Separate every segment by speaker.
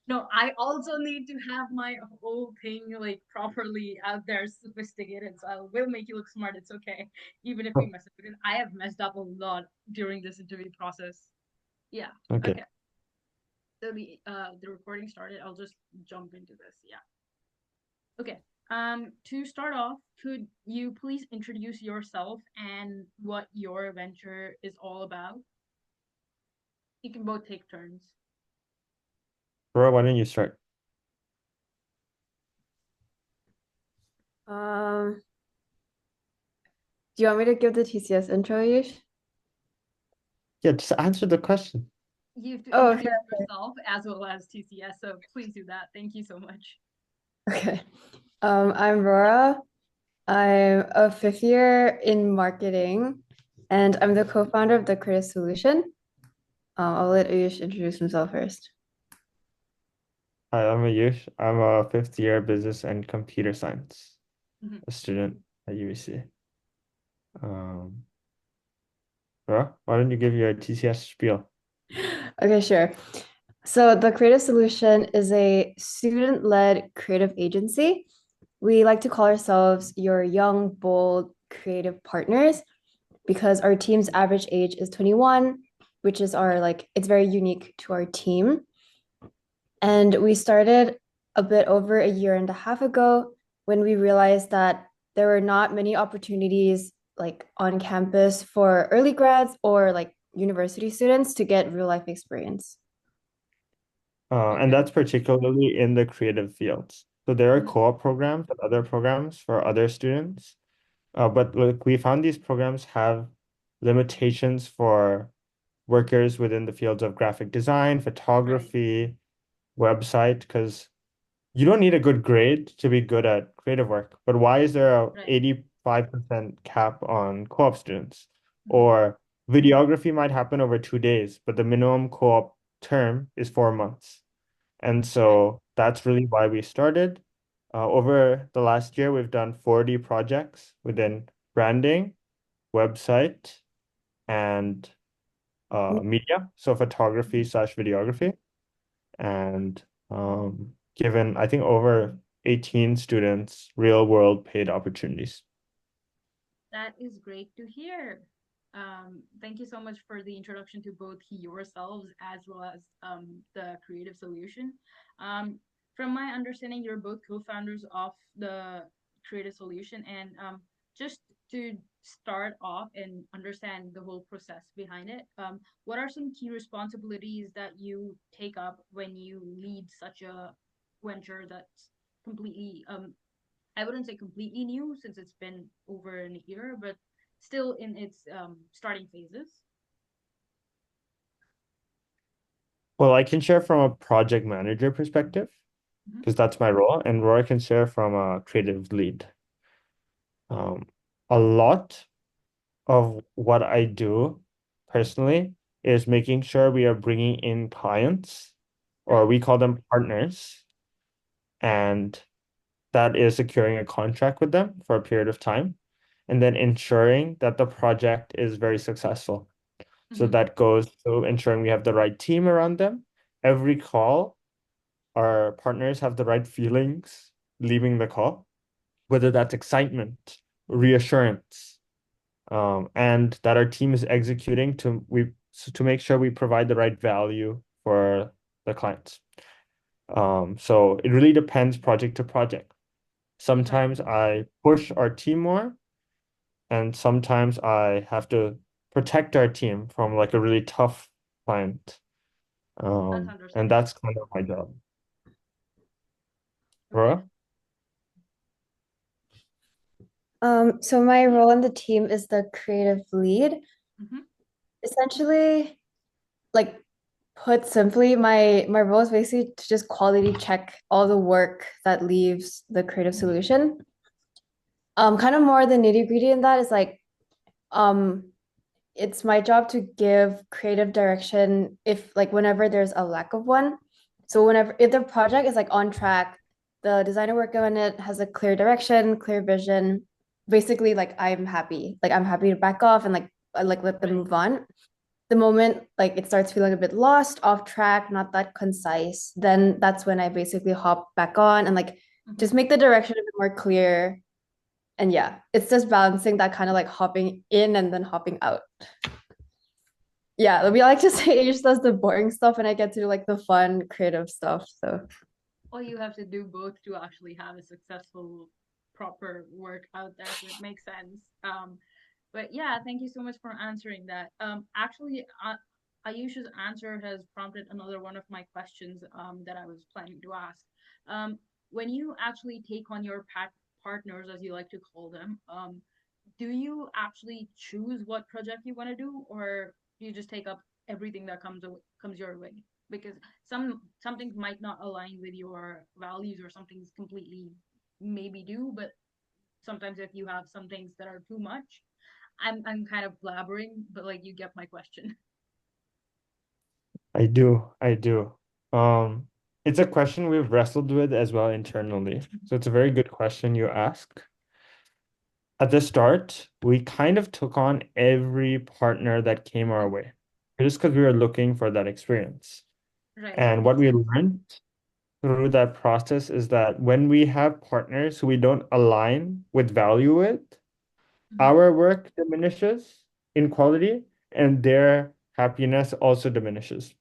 Speaker 1: No, I also need to have my whole thing like properly out there, sophisticated. So I will make you look smart. It's okay, even if we mess up because I have messed up a lot during this interview process. Yeah.
Speaker 2: Okay.
Speaker 1: Okay. So the recording started. I'll just jump into this. Yeah. Okay. To start off, could you please introduce yourself and what your venture is all about? You can both take turns.
Speaker 2: Rora, why don't you start?
Speaker 3: Um, do you want me to give the TCS intro, Aayush?
Speaker 2: Yeah, just answer the question.
Speaker 1: You have to
Speaker 3: Oh, okay.
Speaker 1: introduce yourself as well as TCS, so please do that. Thank you so much.
Speaker 3: Okay. I'm Rora. I'm a fifth year in marketing, and I'm the co-founder of the Creative Solution. I'll let Ayush introduce himself first.
Speaker 2: Hi, I'm Aayush. I'm a fifth year business and computer science,
Speaker 1: Mhm.
Speaker 2: a student at UBC. Um, Rora, why don't you give your TCS spiel?
Speaker 3: Okay, sure. So the Creative Solution is a student-led creative agency. We like to call ourselves your young, bold, creative partners because our team's average age is 21, which is our like it's very unique to our team. And we started a bit over a year and a half ago when we realized that there were not many opportunities like on campus for early grads or like university students to get real life experience.
Speaker 2: And
Speaker 1: Okay.
Speaker 2: that's particularly in the creative fields. So there are
Speaker 1: Mhm.
Speaker 2: co-op programs and other programs for other students. But look, we found these programs have limitations for workers within the fields of graphic design,
Speaker 1: Right.
Speaker 2: photography, website, because you don't need a good grade to be good at creative work. But why is there a
Speaker 1: Right.
Speaker 2: 85% cap on co-op students?
Speaker 1: Mhm.
Speaker 2: Or videography might happen over 2 days, but the minimum co-op term is 4 months. And
Speaker 1: Right.
Speaker 2: so that's really why we started. Over the last year, we've done 40 projects within branding, website, and media, so photography
Speaker 1: Mhm.
Speaker 2: slash videography, and given, I think, over 18 students real world paid opportunities.
Speaker 1: That is great to hear. Thank you so much for the introduction to both yourselves as well as the creative solution. Um, from my understanding, you're both co-founders of the creative solution, and just to start off and understand the whole process behind it, what are some key responsibilities that you take up when you lead such a venture that's completely I wouldn't say completely new since it's been over a year, but still in its starting phases.
Speaker 2: Well, I can share from a project manager perspective
Speaker 1: Mm-hmm.
Speaker 2: because that's my role, and Roy can share from a creative lead. Um, a lot of what I do personally is making sure we are bringing in clients, or
Speaker 1: Right.
Speaker 2: we call them partners, and that is securing a contract with them for a period of time, and then ensuring that the project is very successful. So
Speaker 1: Mm-hmm.
Speaker 2: that goes to ensuring we have the right team around them. Every call, our partners have the right feelings leaving the call, whether that's excitement, reassurance, and that our team is executing to make sure we provide the right value for the clients. So it really depends project to project.
Speaker 1: Right.
Speaker 2: Sometimes I push our team more, and sometimes I have to protect our team from like a really tough client.
Speaker 1: That's
Speaker 2: And
Speaker 1: understandable.
Speaker 2: that's kind of my job.
Speaker 1: Okay.
Speaker 2: Rora?
Speaker 3: So my role in the team is the creative lead.
Speaker 1: Mm-hmm.
Speaker 3: Essentially, like put simply, my role is basically to just quality check all the work that leaves the creative solution. Kind of more the nitty-gritty in that is like, um, it's my job to give creative direction if like whenever there's a lack of one. So whenever if the project is like on track, the designer working on it has a clear direction, clear vision. Basically, like I'm happy. Like I'm happy to back off and like I like let them
Speaker 1: Right.
Speaker 3: move on. the moment like it starts feeling a bit lost, off track, not that concise, then that's when I basically hop back on and like just
Speaker 1: Mhm.
Speaker 3: make the direction a bit more clear. And yeah, it's just balancing that kind of like hopping in and then hopping out. Yeah, we like to say Aayush does the boring stuff and I get to do like the fun, creative stuff. So
Speaker 1: Well, you have to do both to actually have a successful, proper work out there. So it makes sense. But yeah, thank you so much for answering that. Actually, Ayush's answer has prompted another one of my questions that I was planning to ask. Um, when you actually take on your partners, as you like to call them, do you actually choose what project you want to do, or do you just take up everything that comes your way? Because some things might not align with your values, or some things completely maybe do, but sometimes if you have some things that are too much, I'm kind of blabbering, but like you get my question.
Speaker 2: I do. I do. Um, it's a question we've wrestled with as well internally. So it's a very good question you ask. At the start, we kind of took on every partner that came our way, just because we were looking for that experience.
Speaker 1: Right, that
Speaker 2: And what
Speaker 1: makes
Speaker 2: we
Speaker 1: sense.
Speaker 2: learned through that process is that when we have partners who we don't align with value with,
Speaker 1: Hmm.
Speaker 2: our work diminishes in quality and their happiness also diminishes.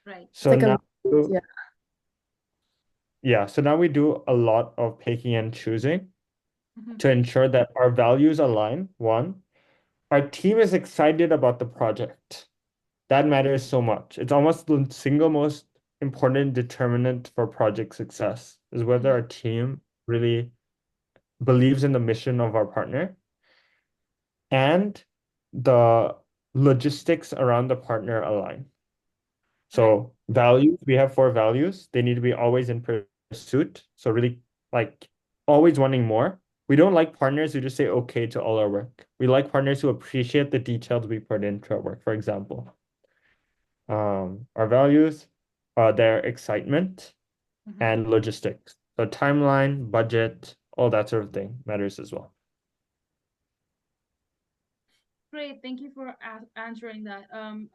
Speaker 1: Right.
Speaker 3: it's
Speaker 2: So
Speaker 3: like a
Speaker 2: now,
Speaker 3: yeah.
Speaker 2: yeah, so now we do a lot of picking and choosing
Speaker 1: Hmm.
Speaker 2: to ensure that our values align. One, our team is excited about the project. That matters so much. It's almost the single most important determinant for project success is whether our
Speaker 1: Hmm.
Speaker 2: team really believes in the mission of our partner and the logistics around the partner align.
Speaker 1: Right.
Speaker 2: So values, we have four values. They need to be always in pursuit. So really like always wanting more. We don't like partners who just say okay to all our work. We like partners who appreciate the details we put into our work. For example, our values, their excitement
Speaker 1: Hmm.
Speaker 2: and logistics. So timeline, budget, all that sort of thing matters as well.
Speaker 1: Great. Thank you for answering that. I'm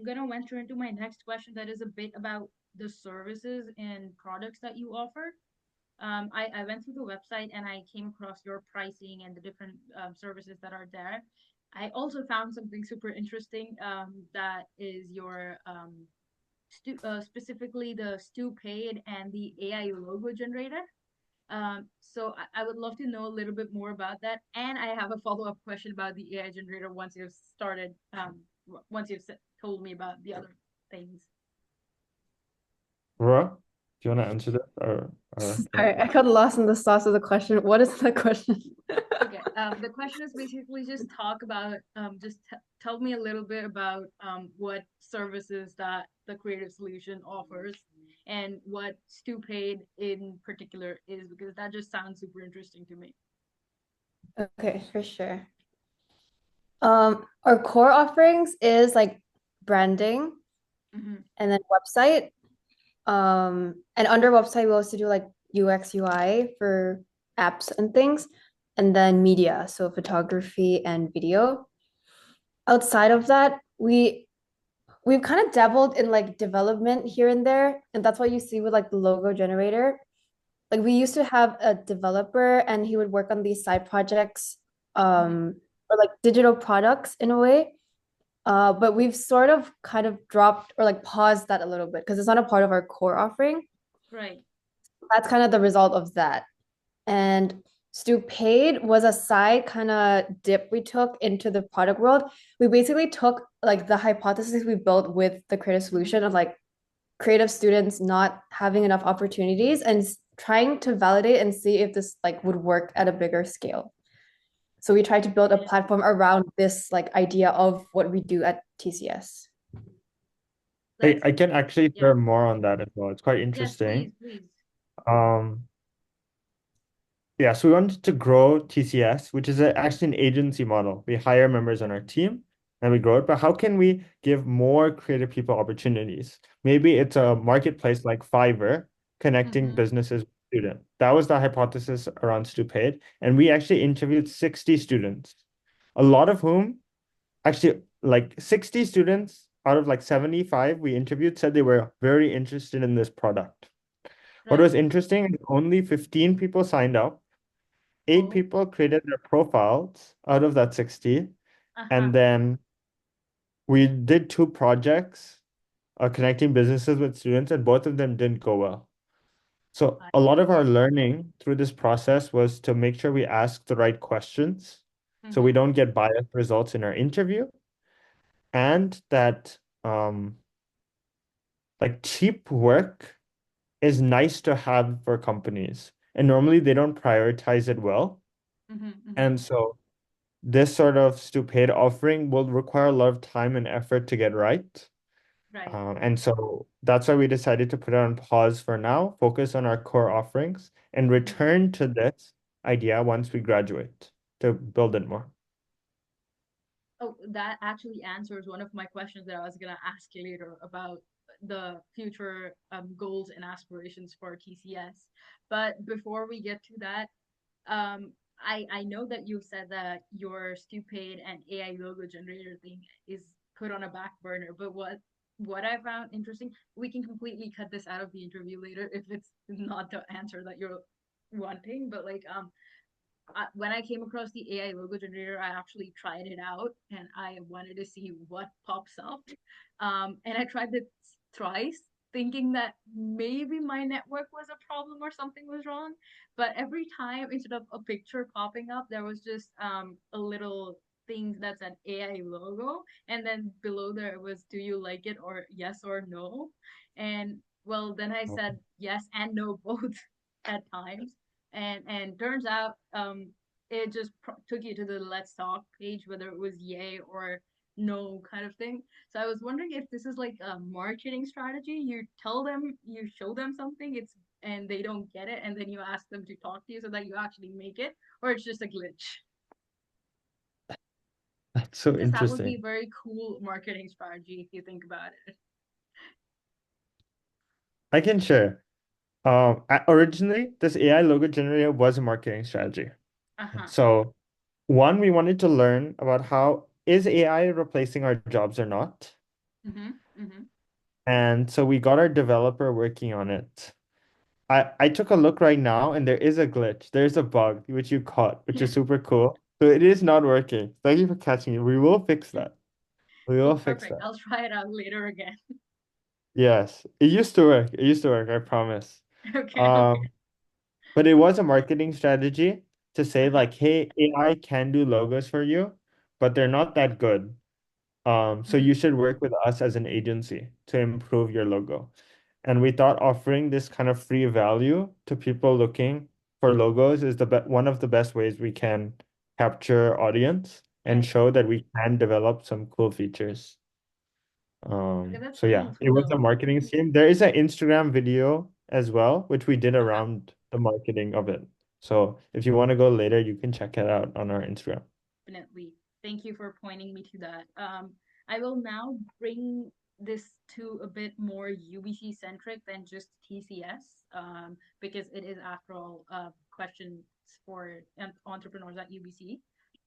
Speaker 1: gonna venture into my next question. That is a bit about the services and products that you offer. I went through the website and I came across your pricing and the different services that are there. I also found something super interesting, that is your specifically the Stu Paid and the AI logo generator. So I would love to know a little bit more about that, and I have a follow-up question about the AI generator once you've started, once you've told me about the other things.
Speaker 2: Rora, do you want to answer that or
Speaker 3: Sorry, I got lost in the sauce of the question. What is the question?
Speaker 1: Okay. The question is basically just talk about, tell me a little bit about what services that the Creative Solution offers and what Stupid in particular is, because that just sounds super interesting to me.
Speaker 3: Okay, for sure. Our core offerings is like branding
Speaker 1: Mm-hmm.
Speaker 3: and then website. And under website, we also do like UX, UI for apps and things, and then media, so photography and video. Outside of that, we've kind of dabbled in like development here and there, and that's what you see with like the logo generator. Like we used to have a developer and he would work on these side projects,
Speaker 1: Mm-hmm.
Speaker 3: or like digital products in a way. But we've sort of kind of dropped or like paused that a little bit because it's not a part of our core offering.
Speaker 1: Right.
Speaker 3: That's kind of the result of that. And Stu Paid was a side kind of dip we took into the product world. We basically took like the hypothesis we built with the creative
Speaker 1: Mm-hmm.
Speaker 3: solution of like creative students not having enough opportunities and trying to validate and see if this like would work at a bigger scale. So we tried to build a platform around this like idea of what we do at TCS.
Speaker 2: Hey,
Speaker 1: That's
Speaker 2: I can actually
Speaker 1: Yeah.
Speaker 2: share more on that as well. It's quite
Speaker 1: Yes, please,
Speaker 2: interesting.
Speaker 1: please.
Speaker 2: Um, yeah, so we wanted to grow TCS, which is actually an agency model. We hire members on our team and we grow it. But how can we give more creative people opportunities? Maybe it's a marketplace like Fiverr connecting
Speaker 1: Mm-hmm.
Speaker 2: businesses with students. That was the hypothesis around Stupid. And we actually interviewed 60 students, a lot of whom actually like 60 students out of like 75 we interviewed said they were very interested in this product. What was
Speaker 1: Right.
Speaker 2: interesting is only 15 people signed up. Eight
Speaker 1: Oh.
Speaker 2: people created their profiles out of that 60.
Speaker 1: Uh-huh.
Speaker 2: And then we did two projects connecting businesses with students, and both of them didn't go well. So
Speaker 1: I
Speaker 2: a lot of
Speaker 1: see.
Speaker 2: our learning through this process was to make sure we ask the right questions so we
Speaker 1: Mm-hmm.
Speaker 2: don't get biased results in our interview, and that like cheap work is nice to have for companies. And normally they don't prioritize it well.
Speaker 1: Mm-hmm. Mm-hmm.
Speaker 2: And so this sort of stupid offering will require a lot of time and effort to get right.
Speaker 1: Right.
Speaker 2: And so that's why we decided to put it on pause for now, focus on our core offerings, and
Speaker 1: Mm-hmm.
Speaker 2: return to this idea once we graduate to build it more.
Speaker 1: Oh, that actually answers one of my questions that I was gonna ask you later about the future goals and aspirations for TCS. But before we get to that, I know that you said that your stupid and AI logo generator thing is put on a back burner, but what I found interesting, we can completely cut this out of the interview later if it's not the answer that you're wanting, but like when I came across the AI logo generator, I actually tried it out and I wanted to see what pops up. And I tried it thrice, thinking that maybe my network was a problem or something was wrong. But every time, instead of a picture popping up, there was just a little thing that's an AI logo. And then below there was, do you like it or yes or no? And well, then I said yes and no both at times and turns out it just took you to the let's talk page, whether it was yay or no kind of thing. So I was wondering if this is like a marketing strategy. You tell them, you show them something, it's and they don't get it, and then you ask them to talk to you so that you actually make it, or it's just a glitch.
Speaker 2: That's so
Speaker 1: Because that would be
Speaker 2: interesting.
Speaker 1: a very cool marketing strategy if you think about it.
Speaker 2: I can share. Originally, this AI logo generator was a marketing strategy.
Speaker 1: Uh-huh.
Speaker 2: So, one, we wanted to learn about how is AI replacing our jobs or not?
Speaker 1: Mm-hmm. Mm-hmm.
Speaker 2: And so we got our developer working on it. I took a look right now and there is a glitch. There's a bug which you caught, which is super cool. So it is not working. Thank you for catching it. We will fix that. We
Speaker 1: Oh,
Speaker 2: will fix
Speaker 1: perfect.
Speaker 2: that.
Speaker 1: I'll try it out later again.
Speaker 2: Yes, it used to work. It used to work, I promise.
Speaker 1: Okay, okay.
Speaker 2: Um, but it was a marketing strategy to say
Speaker 1: Uh-huh.
Speaker 2: like, hey, AI can do logos for you, but they're not that good. So
Speaker 1: Mm-hmm.
Speaker 2: you should work with us as an agency to improve your logo. And we thought offering this kind of free value to people looking for logos is the one of the best ways we can capture audience and
Speaker 1: Right.
Speaker 2: show that we can develop some cool features.
Speaker 1: Okay, that's
Speaker 2: So
Speaker 1: cool
Speaker 2: yeah,
Speaker 1: to
Speaker 2: it was a
Speaker 1: know.
Speaker 2: marketing scheme. There is an Instagram video as well, which we did
Speaker 1: Uh-huh.
Speaker 2: around the marketing of it. So if you want to go later, you can check it out on our Instagram.
Speaker 1: Definitely. Thank you for pointing me to that. I will now bring this to a bit more UBC centric than just TCS, because it is, after all, questions for entrepreneurs at UBC.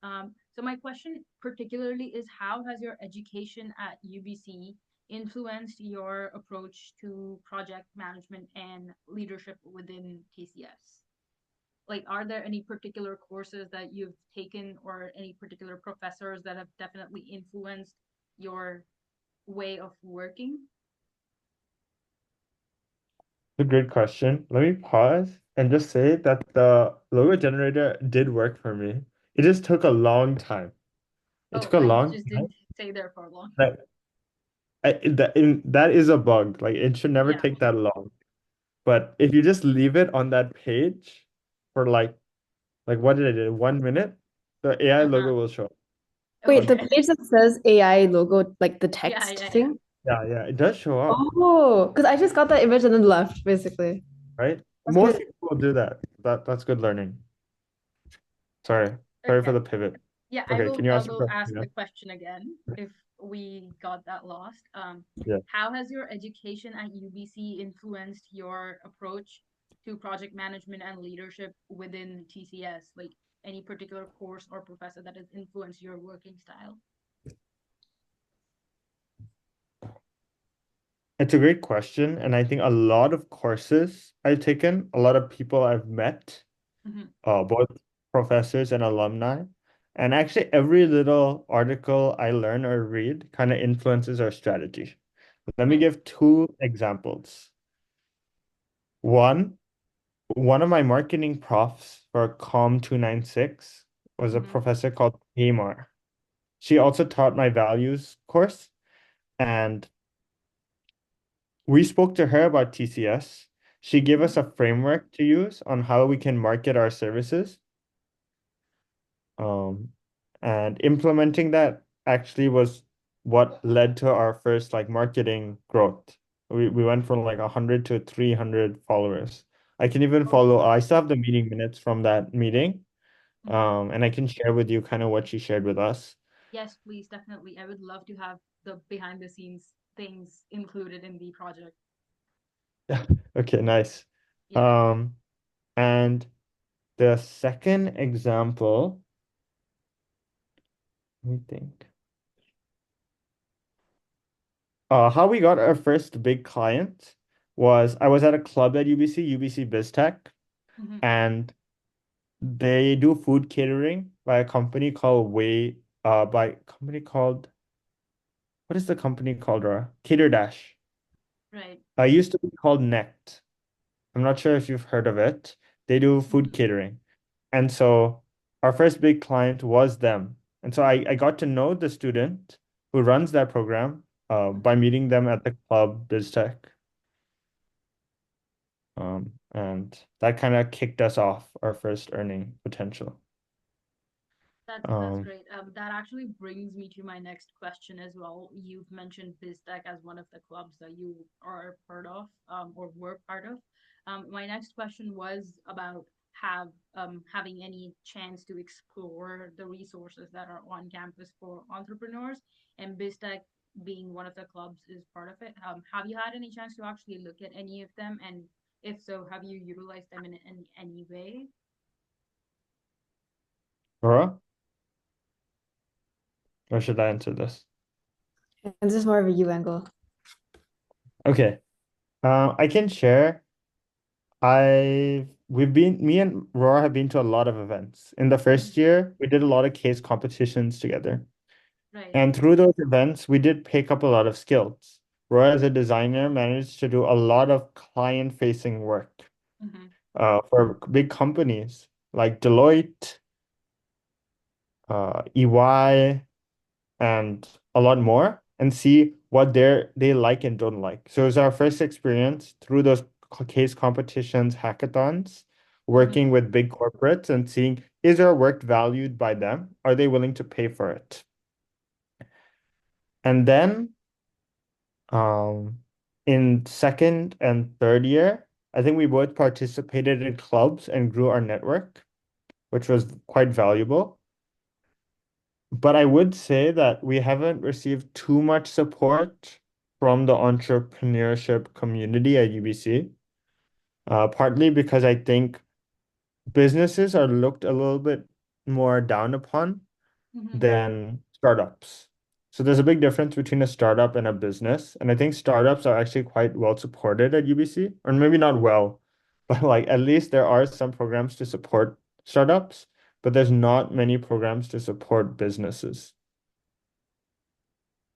Speaker 1: So my question particularly is, how has your education at UBC influenced your approach to project management and leadership within TCS? Like, are there any particular courses that you've taken or any particular professors that have definitely influenced your way of working?
Speaker 2: A great question. Let me pause and just say that the logo generator did work for me. It just took a long time. It
Speaker 1: Oh,
Speaker 2: took a
Speaker 1: like it
Speaker 2: long
Speaker 1: just
Speaker 2: time.
Speaker 1: didn't stay there for long.
Speaker 2: That that is a bug. Like it should never
Speaker 1: Yeah.
Speaker 2: take that long. But if you just leave it on that page for like what did I do? 1 minute, the AI
Speaker 1: Uh-huh.
Speaker 2: logo will show up.
Speaker 3: Wait, the
Speaker 2: But
Speaker 1: Okay.
Speaker 3: page that says AI logo, like the
Speaker 1: Yeah,
Speaker 3: text
Speaker 1: yeah, yeah.
Speaker 3: thing?
Speaker 2: yeah, it does show up,
Speaker 3: Oh, because I just got that image and then left, basically.
Speaker 2: right?
Speaker 3: That's
Speaker 2: Most
Speaker 3: good.
Speaker 2: people will do that. That's good learning. Sorry. Sorry for
Speaker 1: Okay.
Speaker 2: the pivot.
Speaker 1: Yeah,
Speaker 2: Okay, can you
Speaker 1: I
Speaker 2: ask the
Speaker 1: will
Speaker 2: question
Speaker 1: ask the
Speaker 2: again?
Speaker 1: question again if we got that lost.
Speaker 2: Yeah.
Speaker 1: How has your education at UBC influenced your approach to project management and leadership within TCS? Like any particular course or professor that has influenced your working style?
Speaker 2: It's a great question, and I think a lot of courses I've taken, a lot of people I've met,
Speaker 1: Hmm.
Speaker 2: both professors and alumni, and actually every little article I learn or read kind of influences our strategy. Let me
Speaker 1: Right.
Speaker 2: give two examples. One, one of my marketing profs for Com 296 was a
Speaker 1: Hmm.
Speaker 2: professor called Tamar. She also taught my values course, and we spoke to her about TCS. She gave
Speaker 1: Hmm.
Speaker 2: us a framework to use on how we can market our services. Um, and implementing that actually was what led to our first like marketing growth. We went from like 100 to 300 followers. I can even
Speaker 1: Oh,
Speaker 2: follow, I
Speaker 1: wow.
Speaker 2: still have the meeting minutes from that meeting.
Speaker 1: Hmm.
Speaker 2: And I can share with you kind of what she shared with us.
Speaker 1: Yes, please, definitely. I would love to have the behind the scenes things included in the project.
Speaker 2: Okay, nice.
Speaker 1: Yeah.
Speaker 2: Um, and the second example, let me think. How we got our first big client was I was at a club at UBC, UBC BizTech,
Speaker 1: Hmm.
Speaker 2: and they do food catering by a company called by a company called, what is the company called, Rora? Cater Dash.
Speaker 1: Right.
Speaker 2: Used to be called Nect. I'm not sure if you've heard of it. They do food
Speaker 1: Hmm.
Speaker 2: catering. And so our first big client was them. And so I got to know the student who runs that program by
Speaker 1: Hmm.
Speaker 2: meeting them at the club BizTech. And that kind of kicked us off our first earning potential.
Speaker 1: That's
Speaker 2: Um,
Speaker 1: great. That actually brings me to my next question as well. You've mentioned BizTech as one of the clubs that you are part of, or were part of. My next question was about having any chance to explore the resources that are on campus for entrepreneurs, and BizTech being one of the clubs is part of it. Have you had any chance to actually look at any of them, and if so, have you utilized them in any way?
Speaker 2: Laura, or should I answer this?
Speaker 3: And this is more of a you angle.
Speaker 2: Okay. I can share. Me and Rora have been to a lot of events. In the
Speaker 1: Mhm.
Speaker 2: first year, we did a lot of case competitions together.
Speaker 1: Right.
Speaker 2: And through those events, we did pick up a lot of skills. Rora, as a designer, managed to do a lot of client-facing work
Speaker 1: Hmm.
Speaker 2: for big companies like Deloitte, EY, and a lot more, and see what they like and don't like. So it was our first experience through those case competitions, hackathons,
Speaker 1: Hmm.
Speaker 2: working with big corporates and seeing is our work valued by them? Are they willing to pay for it? And then um, in second and third year, I think we both participated in clubs and grew our network, which was quite valuable. But I would say that we haven't received too much support from the entrepreneurship community at UBC, partly because I think businesses are looked a little bit more down upon
Speaker 1: Hmm.
Speaker 2: than startups. So there's a big difference between a startup and a business. And I think startups are actually quite well supported at UBC, or maybe not well, but like at least there are some programs to support startups, but there's not many programs to support businesses.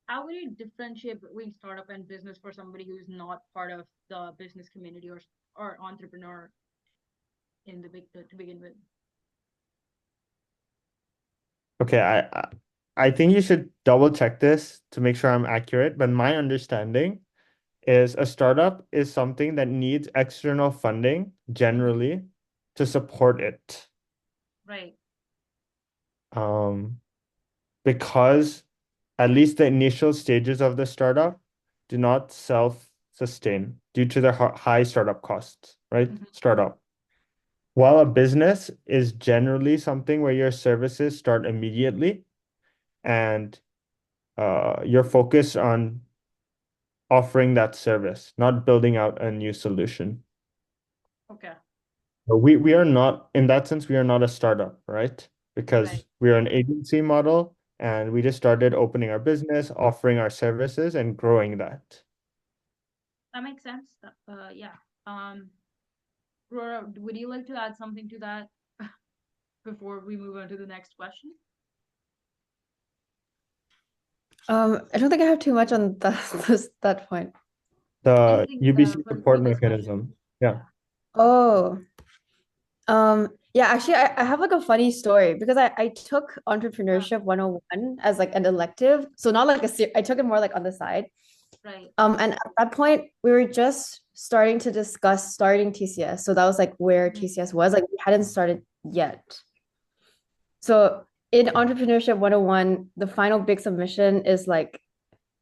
Speaker 1: How would you differentiate between startup and business for somebody who's not part of the business community or entrepreneur in the big to begin with?
Speaker 2: Okay, I think you should double check this to make sure I'm accurate, but my understanding is a startup is something that needs external funding
Speaker 1: Hmm.
Speaker 2: generally to support it.
Speaker 1: Right.
Speaker 2: Um, because at least the initial stages of the startup do not self-sustain due to the high startup costs, right?
Speaker 1: Hmm.
Speaker 2: Startup. While a business is generally something where your services start immediately and you're focused on offering that service, not building out a new solution.
Speaker 1: Okay.
Speaker 2: But we are not, in that sense, we are not a startup, right?
Speaker 1: Right.
Speaker 2: Because we are an agency model and we just started opening our business, offering our services and growing that.
Speaker 1: that makes sense. Yeah. Um, Rora, would you like to add something to that before we move on to the next question?
Speaker 3: I don't think I have too much on that point.
Speaker 2: The
Speaker 1: Anything
Speaker 2: UBC
Speaker 1: for
Speaker 2: support
Speaker 1: this question?
Speaker 2: mechanism. Yeah.
Speaker 1: Yeah.
Speaker 3: Oh, yeah, actually, I have like a funny story because I took
Speaker 1: Uh,
Speaker 3: entrepreneurship 101 as like an elective. So not like I took it more like on the side.
Speaker 1: right.
Speaker 3: And at that point, we were just starting to discuss starting TCS. So that was like where
Speaker 1: Mhm.
Speaker 3: TCS was. Like we hadn't started yet. So in entrepreneurship 101, the final big submission is like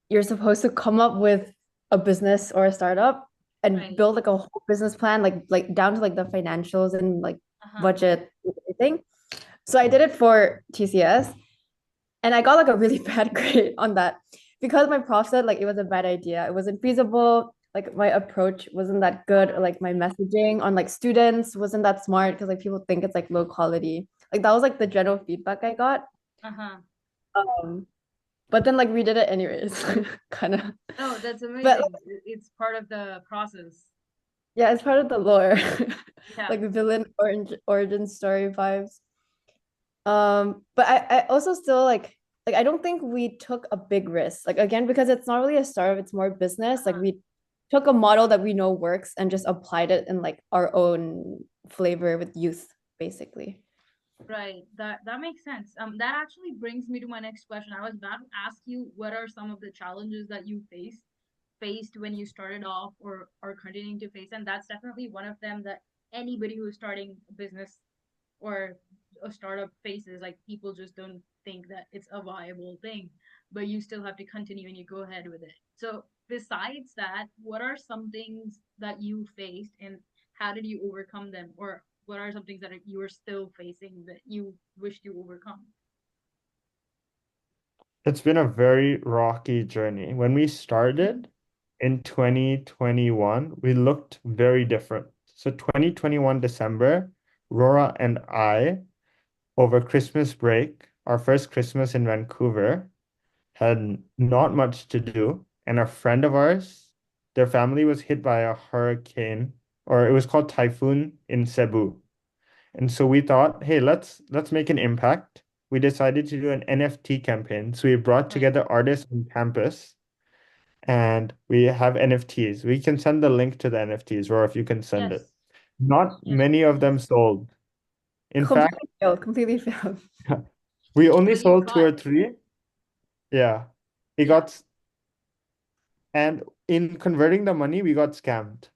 Speaker 3: you're supposed to come up with a business or a startup and
Speaker 1: Right.
Speaker 3: build like a whole business plan, like down to like the financials and like
Speaker 1: Uh-huh.
Speaker 3: budget, everything. So I did it for TCS and I got like a really bad grade on that because my prof said like it was a bad idea. It wasn't feasible. Like my approach wasn't that good, or like my messaging on like students wasn't that smart because like people think it's like low quality. Like that was like the general feedback I got.
Speaker 1: Uh-huh.
Speaker 3: Um, but then like we did it anyways, kind of.
Speaker 1: Oh, that's
Speaker 3: But
Speaker 1: amazing. It's part of the process.
Speaker 3: yeah, it's part of the lore,
Speaker 1: Yeah.
Speaker 3: like the villain origin story vibes. But I also still like I don't think we took a big risk. Like again, because it's not really a startup, it's more business. Like
Speaker 1: Uh-huh.
Speaker 3: we took a model that we know works and just applied it in like our own flavor with youth, basically.
Speaker 1: Right. That makes sense. That actually brings me to my next question. I was about to ask you what are some of the challenges that you faced when you started off or are continuing to face, and that's definitely one of them that anybody who's starting a business or a startup faces. Like people just don't think that it's a viable thing, but you still have to continue and you go ahead with it. So besides that, what are some things that you faced and how did you overcome them, or what are some things that you are still facing that you wish to overcome?
Speaker 2: It's been a very rocky journey. When we started in 2021, we looked very different. So 2021 December, Rora and I, over Christmas break, our first Christmas in Vancouver, had not much to do. And a friend of ours, their family was hit by a hurricane, or it was called typhoon in Cebu. And so we thought, hey, let's make an impact. We decided to do an NFT campaign. So we brought
Speaker 1: Right.
Speaker 2: together artists on campus and we have NFTs. We can send the link to the NFTs, or if you can send it.
Speaker 1: Yes.
Speaker 2: Not
Speaker 1: Yes,
Speaker 2: many of them
Speaker 1: please.
Speaker 2: sold. In fact,
Speaker 3: Completely failed, completely failed.
Speaker 2: we only
Speaker 1: But you
Speaker 2: sold two or
Speaker 1: tried.
Speaker 2: three. Yeah. It
Speaker 1: Yeah.
Speaker 2: got, and in converting the money, we got scammed.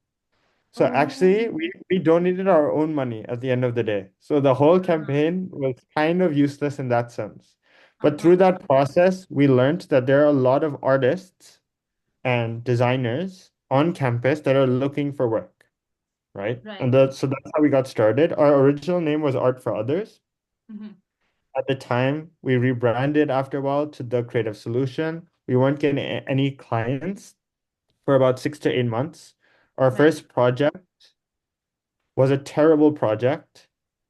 Speaker 2: So actually,
Speaker 1: Oh.
Speaker 2: we donated our own money at the end of the day. So the whole
Speaker 1: Uh-huh.
Speaker 2: campaign was kind of useless in that sense. But through
Speaker 1: Uh-huh.
Speaker 2: that process, we learned that there are a lot of artists and designers on campus that are looking for work, right?
Speaker 1: Right.
Speaker 2: And so that's how we got started. Our original name was Art for Others.
Speaker 1: Mm-hmm.
Speaker 2: At the time, we rebranded after a while to The Creative Solution. We weren't getting any clients for about 6 to 8 months. Our
Speaker 1: Right.
Speaker 2: first project was a terrible project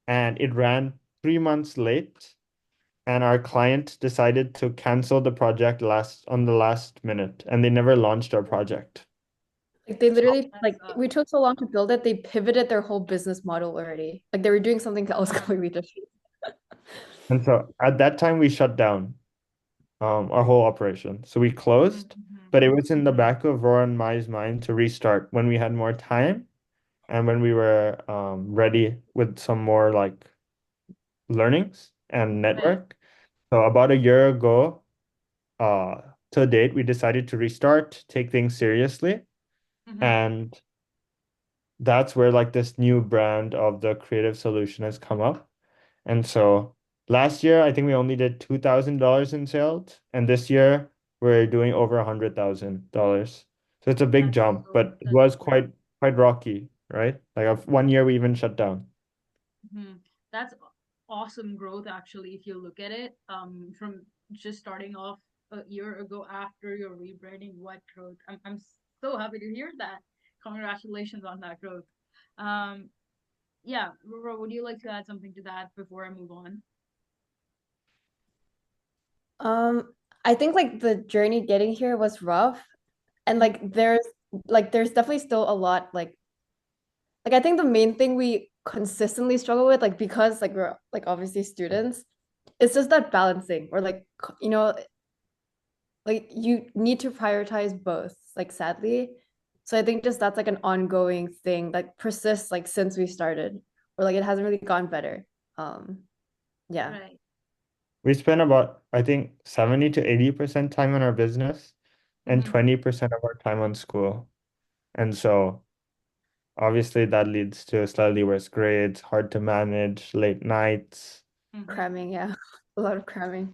Speaker 2: and it ran 3 months late. And our client decided to cancel the project last on the last minute and they never launched our project.
Speaker 3: Like they
Speaker 2: So,
Speaker 3: literally
Speaker 1: That
Speaker 3: like we
Speaker 1: sucks.
Speaker 3: took so long to build it, they pivoted their whole business model already. Like they were doing something else
Speaker 1: Uh-huh.
Speaker 3: completely different.
Speaker 2: and so at that time we shut down our whole operation. So we closed,
Speaker 1: Mm-hmm.
Speaker 2: but it was in the back of Roy and Mai's mind to restart when we had more time and when we were ready with some more like learnings and
Speaker 1: Right.
Speaker 2: network. So about a year ago, uh, to date, we decided to restart, take things seriously,
Speaker 1: Mm-hmm.
Speaker 2: and that's where like this new brand of the creative solution has come up. And so last year, I think we only did $2,000 in sales, and this year we're doing over $100,000. So it's a big jump, but it
Speaker 1: That's
Speaker 2: was
Speaker 1: so great.
Speaker 2: quite rocky, right? Like 1 year we even shut down.
Speaker 1: Hmm. That's awesome growth, actually, if you look at it. From just starting off a year ago after your rebranding, what growth? I'm so happy to hear that. Congratulations on that growth. Um, yeah, Rora, would you like to add something to that before I move on?
Speaker 3: Um, I think like the journey getting here was rough. And
Speaker 1: Mm-hmm.
Speaker 3: like there's like there's definitely still a lot like I think the main thing we consistently struggle with, like because like we're like obviously students, it's just that balancing or like you know, like you need to prioritize both, like sadly. So I think just that's like an ongoing thing that persists like since we started, or like it hasn't really gone better. Um, yeah.
Speaker 1: Right.
Speaker 2: We spend about, I think, 70 to 80% time on our business and
Speaker 1: Mm-hmm.
Speaker 2: 20% of our time on school. And so obviously that leads to slightly worse grades, hard to manage, late nights.
Speaker 1: Mm-hmm.
Speaker 3: Cramming, yeah. A lot of cramming.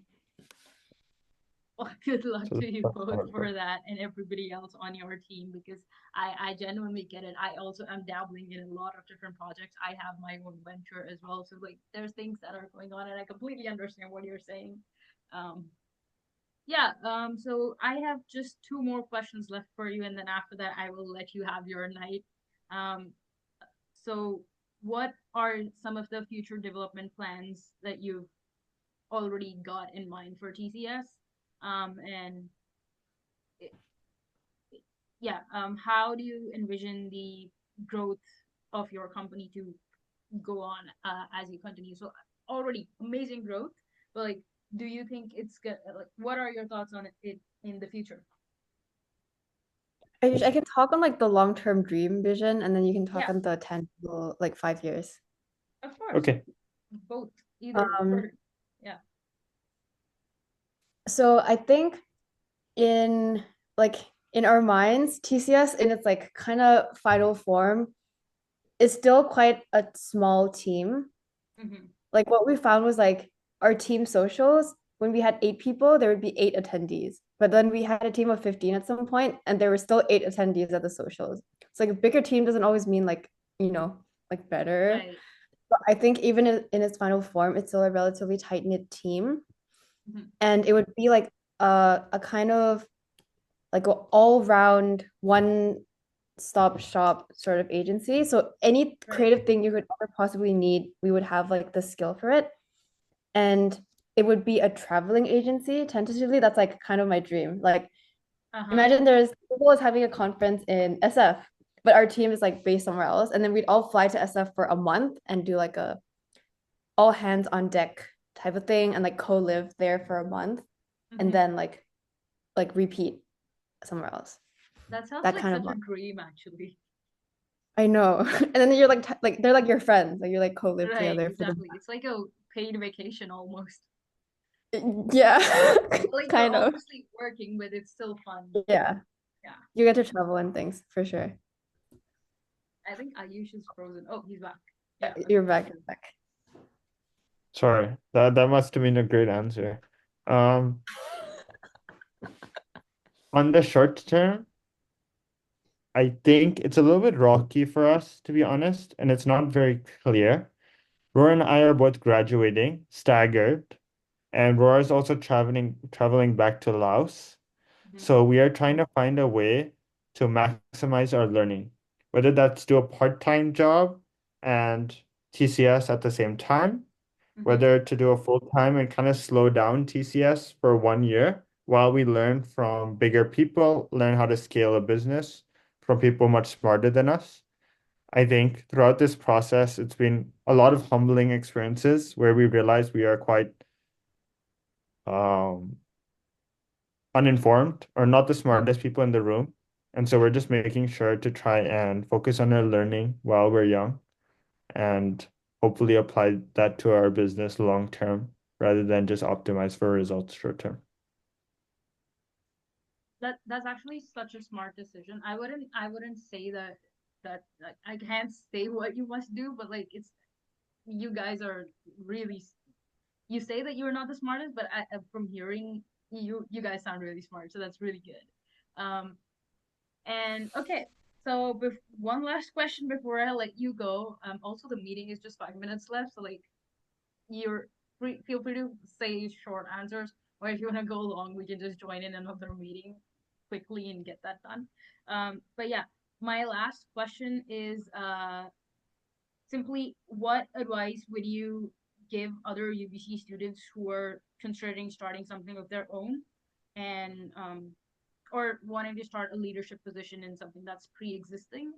Speaker 1: Well, good luck
Speaker 2: So
Speaker 1: to you
Speaker 2: that's
Speaker 1: both
Speaker 2: how it
Speaker 1: for
Speaker 2: goes.
Speaker 1: that and everybody else on your team because I genuinely get it. I also am dabbling in a lot of different projects. I have my own venture as well. So like there's things that are going on and I completely understand what you're saying. Um yeah, so I have just two more questions left for you and then after that I will let you have your night. Um so what are some of the future development plans that you've already got in mind for TCS? And yeah, how do you envision the growth of your company to go on as you continue? So already amazing growth, but like, do you think it's good? Like, what are your thoughts on it in the future?
Speaker 3: I can talk on like the long-term dream vision, and then you can talk
Speaker 1: Yeah,
Speaker 3: on the tangible, like 5 years.
Speaker 1: of course,
Speaker 2: Okay.
Speaker 1: both, either
Speaker 3: Um,
Speaker 1: or. Yeah.
Speaker 3: so I think in like in our minds, TCS in its like kind of final form is still quite a small team.
Speaker 1: Mm-hmm.
Speaker 3: Like what we found was like our team socials, when we had 8 people, there would be 8 attendees. But then we had a team of 15 at some point, and there were still 8 attendees at the socials. So like a bigger team doesn't always mean like, like better.
Speaker 1: Right.
Speaker 3: But I think even in its final form, it's still a relatively tight-knit team.
Speaker 1: Mm-hmm.
Speaker 3: And it would be like a kind of like an all-round one stop shop sort of agency. So any
Speaker 1: Right.
Speaker 3: creative thing you could ever possibly need, we would have like the skill for it. And it would be a traveling agency. Tentatively, that's like kind of my dream. Like
Speaker 1: Uh huh.
Speaker 3: imagine there's Google is having a conference in SF, but our team is like based somewhere else. And then we'd all fly to SF for a month and do like a all hands on deck type of thing and like co-live there for a month and
Speaker 1: Mm-hmm.
Speaker 3: then like repeat somewhere else.
Speaker 1: That sounds
Speaker 3: That
Speaker 1: like
Speaker 3: kind of
Speaker 1: such a
Speaker 3: month.
Speaker 1: dream, actually.
Speaker 3: I know. And then you're like they're like your friends. Like you're like co-live
Speaker 1: Right.
Speaker 3: together for the
Speaker 1: Exactly. It's like a paid vacation almost.
Speaker 3: yeah,
Speaker 1: Like you're
Speaker 3: kind of.
Speaker 1: obviously working, but it's still fun.
Speaker 3: Yeah.
Speaker 1: Yeah.
Speaker 3: You get to travel and things for sure.
Speaker 1: I think Ayush is frozen. Oh, he's back. Yeah.
Speaker 3: You're
Speaker 1: Okay.
Speaker 3: back. You're back.
Speaker 2: Sorry. That must have been a great answer. Um, on the short term, I think it's a little bit rocky for us, to be honest, and it's not very clear. Rora and I are both graduating, staggered, and Rora is also traveling back to Laos.
Speaker 1: Mhm.
Speaker 2: So we are trying to find a way to maximize our learning, whether that's do a part-time job and TCS at the same time,
Speaker 1: Mhm.
Speaker 2: whether to do a full-time and kind of slow down TCS for 1 year while we learn from bigger people, learn how to scale a business from people much smarter than us. I think throughout this process, it's been a lot of humbling experiences where we realize we are quite um, uninformed or not the smartest people in the room. And so we're just making sure to try and focus on our learning while we're young and hopefully apply that to our business long term rather than just optimize for results short term.
Speaker 1: That's actually such a smart decision. I wouldn't say that like, I can't say what you must do, but like it's you guys are really you say that you're not the smartest, but from hearing you guys sound really smart, so that's really good. And okay, so one last question before I let you go. Also the meeting is just 5 minutes left, so like you're feel free to say short answers, or if you want to go long, we can just join in another meeting quickly and get that done. But yeah, my last question is simply what advice would you give other UBC students who are considering starting something of their own and or wanting to start a leadership position in something that's pre-existing?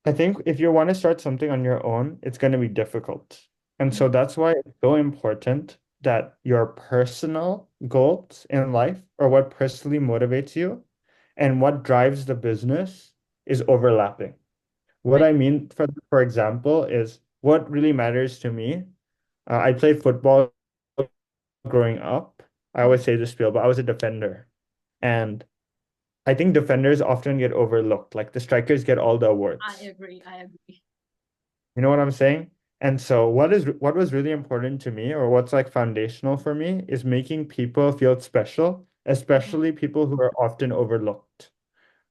Speaker 2: I think if you want to start something on your own, it's going to be difficult. And so
Speaker 1: Mhm.
Speaker 2: that's why it's so important that your personal goals in life or what personally motivates you and what drives the business is overlapping. What
Speaker 1: Right.
Speaker 2: I mean, for example, is what really matters to me. I played football growing up. I
Speaker 1: Mhm.
Speaker 2: always say this spiel, but I was a defender. And I think defenders often get overlooked. Like the strikers get all the
Speaker 1: I
Speaker 2: awards.
Speaker 1: agree. I agree.
Speaker 2: You know what I'm saying? And so what was really important to me or what's like foundational for me is making people feel special,
Speaker 1: Mhm.
Speaker 2: especially people who are often overlooked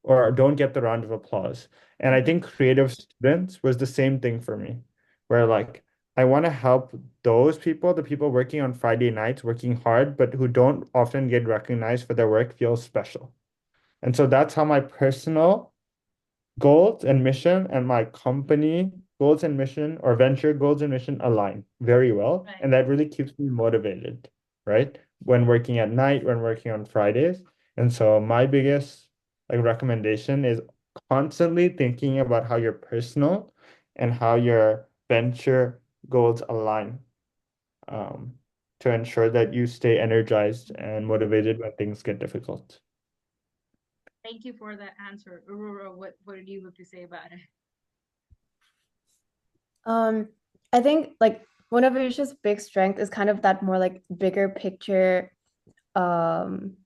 Speaker 2: or don't get the round of applause. And I
Speaker 1: Mhm.
Speaker 2: think creative students was the same thing for me, where like I want to help those people, the people working on Friday nights, working hard, but who don't often get recognized for their work, feel special. And so that's how my personal goals and mission and my company goals and mission or venture goals and mission align very well.
Speaker 1: Right.
Speaker 2: And that really keeps me motivated, right? When working at night, when working on Fridays. And so my biggest like recommendation is constantly thinking about how your personal and how your venture goals align um, to ensure that you stay energized and motivated when things get difficult.
Speaker 1: Thank you for that answer. Aurora, what do you have to say about it?
Speaker 3: Um, I think like one of Aayush's big strength is kind of that more like bigger picture um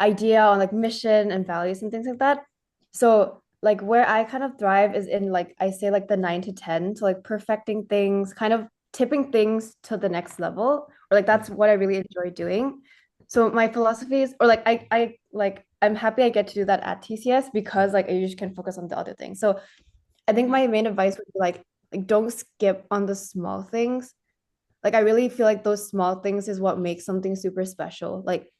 Speaker 3: idea on like mission and values and things like that. So like where I kind of thrive is in like I say like the 9 to 10, so like perfecting things, kind of tipping things to the next level, or like that's what I really enjoy doing. So my philosophy is, or like I like I'm happy I get to do that at TCS because like I usually can focus on the other things. So I think
Speaker 1: Mhm.
Speaker 3: my main advice would be like don't skip on the small things. Like I really feel like those small things is what makes something super special. Like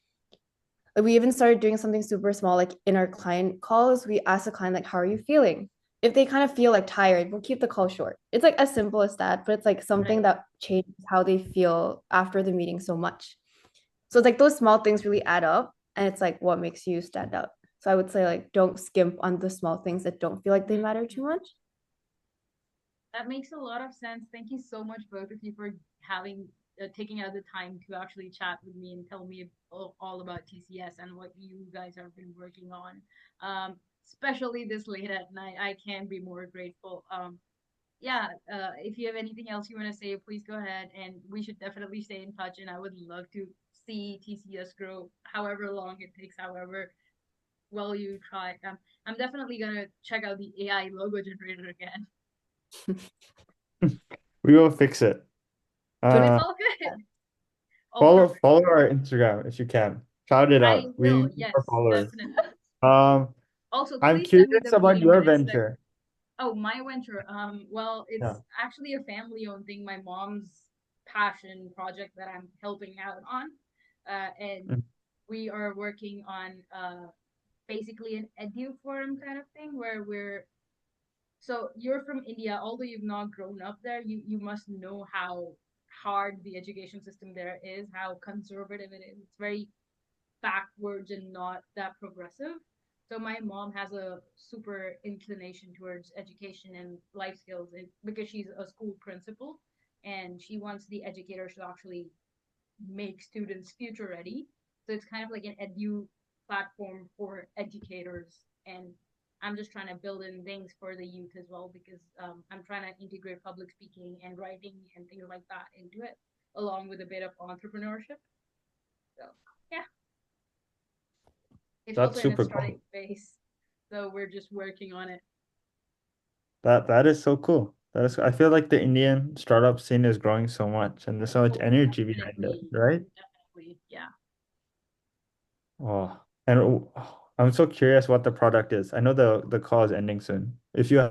Speaker 3: we even started doing something super small, like in our client calls, we ask the client like, "How are you feeling?" If they kind of feel like tired, we'll keep the call short. It's like as simple as that, but it's like something
Speaker 1: Right.
Speaker 3: that changes how they feel after the meeting so much. So it's like those small things really add up, and it's like what makes you stand out. So I would say like don't skimp on the small things that don't feel like they matter
Speaker 1: Mhm.
Speaker 3: too much.
Speaker 1: That makes a lot of sense. Thank you so much, both of you, for having taking out the time to actually chat with me and tell me all about TCS and what you guys have been working on. Especially this late at night, I can't be more grateful. Yeah, if you have anything else you want to say, please go ahead. And we should definitely stay in touch. And I would love to see TCS grow, however long it takes, however well you try. I'm definitely gonna check out the AI logo generator again.
Speaker 2: We will fix it.
Speaker 1: But it's
Speaker 2: Uh,
Speaker 1: all good. All
Speaker 2: follow
Speaker 1: perfect.
Speaker 2: follow our Instagram if you can. Shout it
Speaker 1: I
Speaker 2: out. We
Speaker 1: will.
Speaker 2: need more
Speaker 1: Yes,
Speaker 2: followers.
Speaker 1: definitely.
Speaker 2: Um,
Speaker 1: Also,
Speaker 2: I'm
Speaker 1: please send me the
Speaker 2: curious about
Speaker 1: meeting
Speaker 2: your
Speaker 1: minutes that.
Speaker 2: venture.
Speaker 1: Oh, my venture. Well,
Speaker 2: Yeah.
Speaker 1: it's actually a family-owned thing. My mom's passion project that I'm helping out on, and
Speaker 2: Mm.
Speaker 1: we are working on basically an edu forum kind of thing where we're. So you're from India, although you've not grown up there, you must know how hard the education system there is, how conservative it is. It's very backwards and not that progressive. So my mom has a super inclination towards education and life skills because she's a school principal and she wants the educators to actually make students future ready. So it's kind of like an edu platform for educators, and I'm just trying to build in things for the youth as well because I'm trying to integrate public speaking and writing and things like that into it, along with a bit of entrepreneurship. So yeah, it's
Speaker 2: That's
Speaker 1: also in its
Speaker 2: super
Speaker 1: starting
Speaker 2: cool.
Speaker 1: phase, so we're just working on it.
Speaker 2: That is so cool. That is, I feel like the Indian startup scene is growing so much and there's so much
Speaker 1: Oh,
Speaker 2: energy behind it,
Speaker 1: definitely,
Speaker 2: right?
Speaker 1: definitely, yeah.
Speaker 2: Oh, and I'm so curious what the product is. I know the call is ending soon. If you